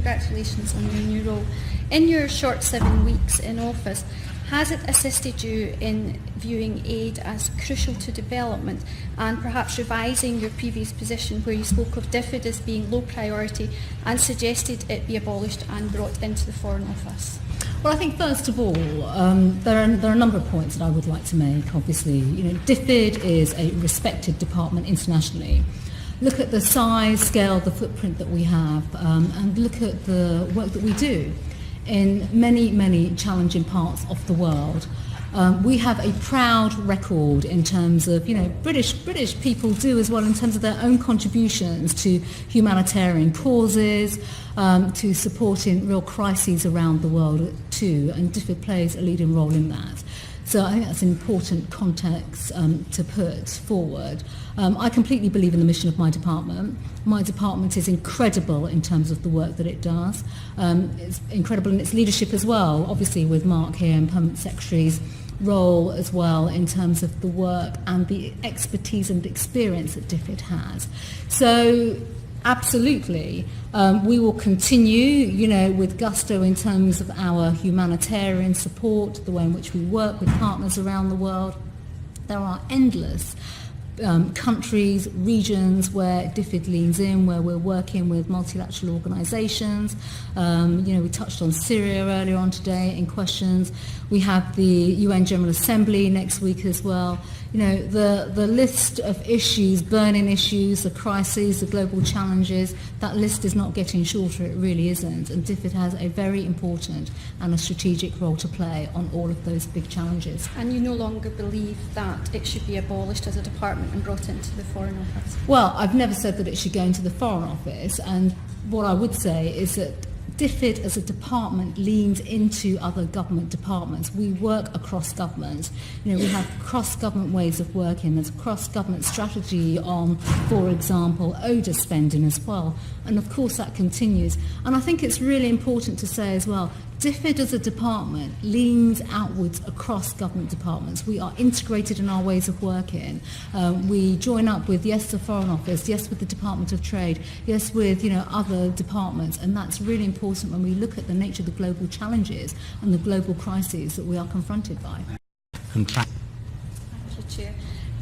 congratulations on your new role. In your short 7 weeks in office, has it assisted you in viewing aid as crucial to development and perhaps revising your previous position where you spoke of DfID as being low priority and suggested it be abolished and brought into the Foreign Office? Well, I think first of all, there are a number of points that I would like to make. Obviously, DfID is a respected department internationally. Look at the size, scale, the footprint that we have, and look at the work that we do in many, many challenging parts of the world. We have a proud record in terms of, British people do as well in terms of their own contributions to humanitarian causes, to supporting real crises around the world too, and DfID plays a leading role in that. So I think that's an important context to put forward. I completely believe in the mission of my department. My department is incredible in terms of the work that it does. It's incredible in its leadership as well, obviously with Mark here and Permanent Secretary's role as well in terms of the work and the expertise and experience that DfID has. So absolutely, we will continue, with gusto in terms of our humanitarian support, the way in which we work with partners around the world. There are endless countries, regions where DfID leans in, where we're working with multilateral organisations. We touched on Syria earlier on today in questions. We have the UN General Assembly next week as well. The list of issues, burning issues, the crises, the global challenges, that list is not getting shorter, it really isn't. And DfID has a very important and a strategic role to play on all of those big challenges. And you no longer believe that it should be abolished as a department and brought into the Foreign Office? Well, I've never said that it should go into the Foreign Office, and what I would say is that DfID as a department leans into other government departments. We work across government. We have cross-government ways of working. There's cross-government strategy on, for example, ODA spending as well. And of course that continues. And I think it's really important to say as well, DfID as a department leans outwards across government departments. We are integrated in our ways of working. We join up with, yes, the Foreign Office, yes, with the Department of Trade, yes, with, other departments. And that's really important when we look at the nature of the global challenges and the global crises that we are confronted by. Thank you, Chair.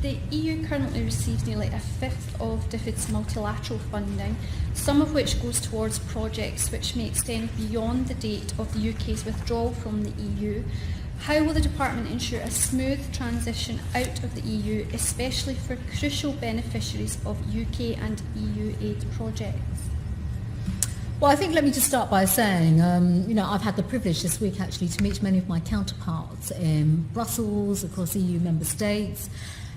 The EU currently receives nearly a fifth of DfID's multilateral funding, some of which goes towards projects which may extend beyond the date of the UK's withdrawal from the EU. How will the Department ensure a smooth transition out of the EU, especially for crucial beneficiaries of UK and EU aid projects? Well, I think let me just start by saying, I've had the privilege this week actually to meet many of my counterparts in Brussels, across EU member states.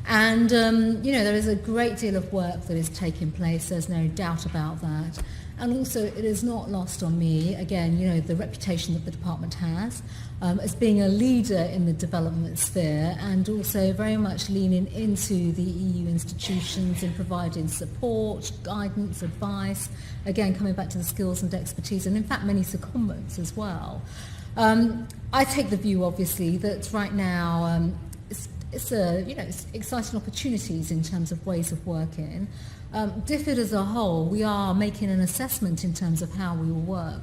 And, there is a great deal of work that is taking place, there's no doubt about that. And also it is not lost on me, again, the reputation that the department has as being a leader in the development sphere and also very much leaning into the EU institutions in providing support, guidance, advice, again, coming back to the skills and expertise, and in fact many secondments as well. I take the view, obviously, that right now it's exciting opportunities in terms of ways of working. DfID as a whole, we are making an assessment in terms of how we will work,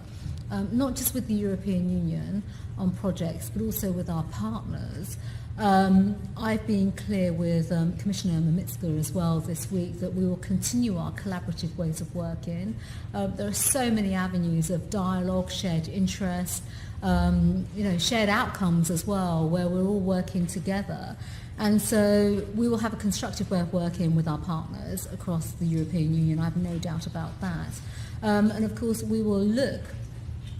not just with the European Union on projects, but also with our partners. I've been clear with Commissioner Mimitzka as well this week that we will continue our collaborative ways of working. There are so many avenues of dialogue, shared interest, shared outcomes as well, where we're all working together. And so we will have a constructive way of working with our partners across the European Union. I have no doubt about that. And of course, we will look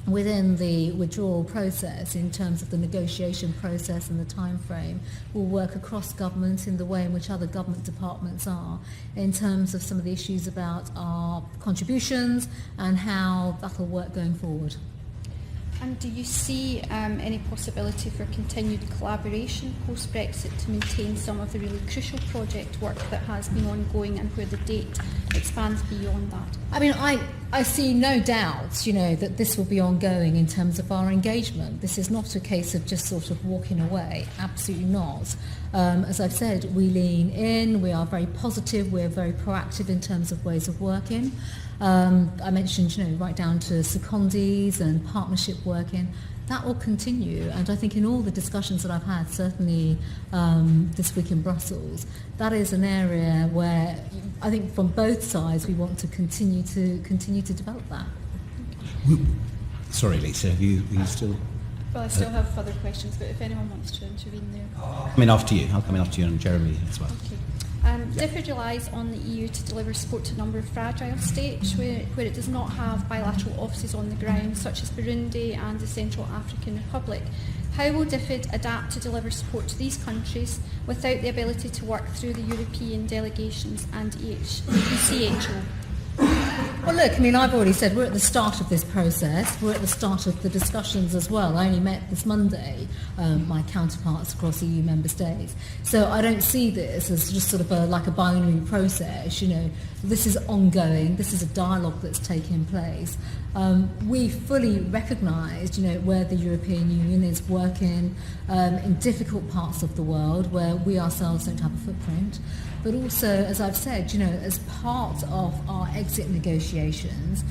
within the withdrawal process in terms of the negotiation process and the time frame. We'll work across governments in the way in which other government departments are in terms of some of the issues about our contributions and how that will work going forward. And do you see any possibility for continued collaboration post-Brexit to maintain some of the really crucial project work that has been ongoing and where the date expands beyond that? I mean, I see no doubt, that this will be ongoing in terms of our engagement. This is not a case of just sort of walking away. Absolutely not. As I've said, we lean in, we are very positive, we're very proactive in terms of ways of working. I mentioned, right down to secondees and partnership working. That will continue, and I think in all the discussions that I've had, certainly this week in Brussels, that is an area where I think from both sides we want to continue to develop that. Sorry, Lisa, are you still? Well, I still have further questions, but if anyone wants to intervene there. I'll come in after you, and Jeremy as well. Okay. DfID relies on the EU to deliver support to a number of fragile states where it does not have bilateral offices on the ground, such as Burundi and the Central African Republic. How will DfID adapt to deliver support to these countries without the ability to work through the European delegations and CHO? Well, look, I've already said we're at the start of this process. We're at the start of the discussions as well. I only met this Monday my counterparts across EU member states. So I don't see this as just sort of like a binary process. This is ongoing. This is a dialogue that's taking place. We fully recognise, where the European Union is working in difficult parts of the world where we ourselves don't have a footprint. But also, as I've said, as part of our exit negotiations,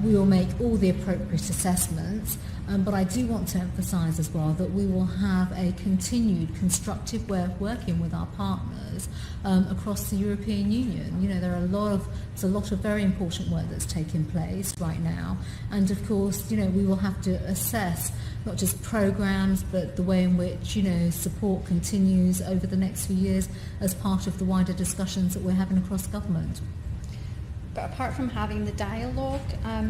we will make all the appropriate assessments. But I do want to emphasise as well that we will have a continued constructive way of working with our partners across the European Union. There's a lot of very important work that's taking place right now, and of course, we will have to assess not just programmes, but the way in which support continues over the next few years as part of the wider discussions that we're having across government. But apart from having the dialogue,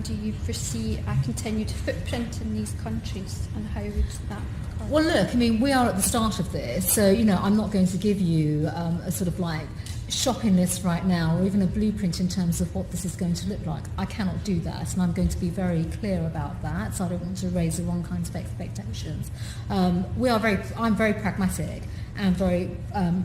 do you foresee a continued footprint in these countries, and how would that occur? Well, look, we are at the start of this, so I'm not going to give you a sort of like shopping list right now, or even a blueprint in terms of what this is going to look like. I cannot do that, and I'm going to be very clear about that, so I don't want to raise the wrong kinds of expectations. I'm very pragmatic and very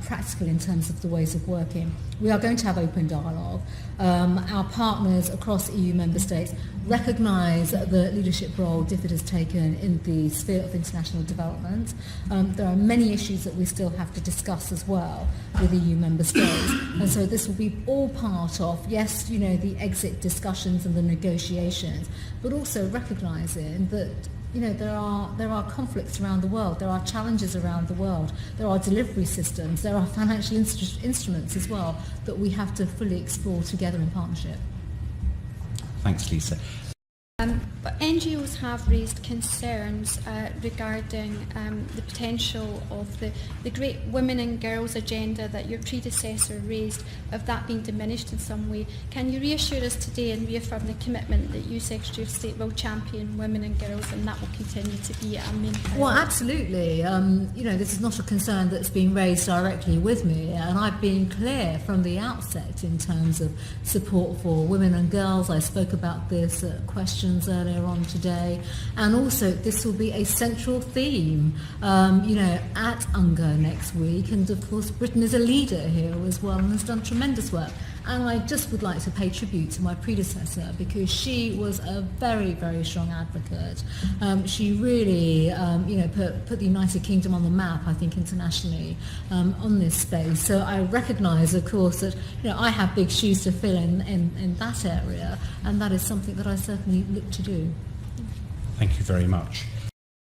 practical in terms of the ways of working. We are going to have open dialogue. Our partners across EU member states recognise the leadership role DfID has taken in the sphere of international development. There are many issues that we still have to discuss as well with EU member states, and so this will be all part of, yes, the exit discussions and the negotiations, but also recognising that there are conflicts around the world, there are challenges around the world, there are delivery systems, there are financial instruments as well that we have to fully explore together in partnership. Thanks, Lisa. But NGOs have raised concerns regarding the potential of the great women and girls agenda that your predecessor raised, of that being diminished in some way. Can you reassure us today and reaffirm the commitment that you, Secretary of State, will champion women and girls, and that will continue to be a main priority? Well, absolutely. This is not a concern that's been raised directly with me, and I've been clear from the outset in terms of support for women and girls. I spoke about this at questions earlier on today, and also this will be a central theme at UNGA next week, and of course Britain is a leader here as well and has done tremendous work. And I just would like to pay tribute to my predecessor, because she was a very, very strong advocate. She really put the United Kingdom on the map, I think, internationally on this space. So I recognise, of course, that I have big shoes to fill in that area, and that is something that I certainly look to do. Thank you very much.